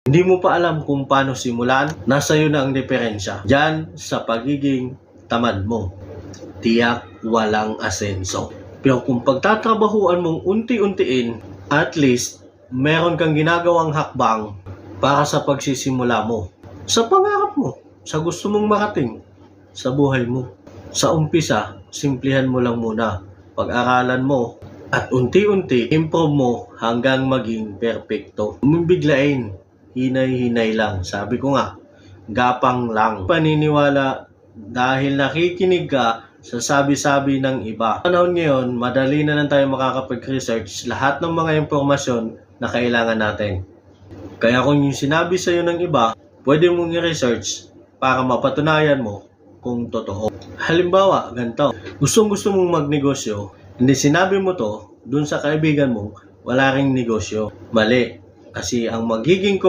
Hindi mo pa alam kung paano simulan, nasa iyo na ang diferensya. Diyan sa pagiging tamad mo. Tiyak walang asenso. Pero kung pagtatrabahuan mong unti-untiin, at least meron kang ginagawang hakbang para sa pagsisimula mo. Sa pangarap mo, sa gusto mong marating, sa buhay mo. Sa umpisa, simplihan mo lang muna. Pag-aralan mo at unti-unti improve mo hanggang maging perpekto. Biglain, hinay-hinay lang. Sabi ko nga, gapang lang. Paniniwala dahil nakikinig ka sa sabi-sabi ng iba. Panahon ngayon, madali na lang tayo makakapag-research lahat ng mga impormasyon na kailangan natin. Kaya kung yung sinabi sa iyo ng iba, pwede mong i-research para mapatunayan mo kung totoo. Halimbawa, ganito. Gusto mong magnegosyo, hindi sinabi mo to dun sa kaibigan mo, wala ring negosyo. Mali. Kasi ang magiging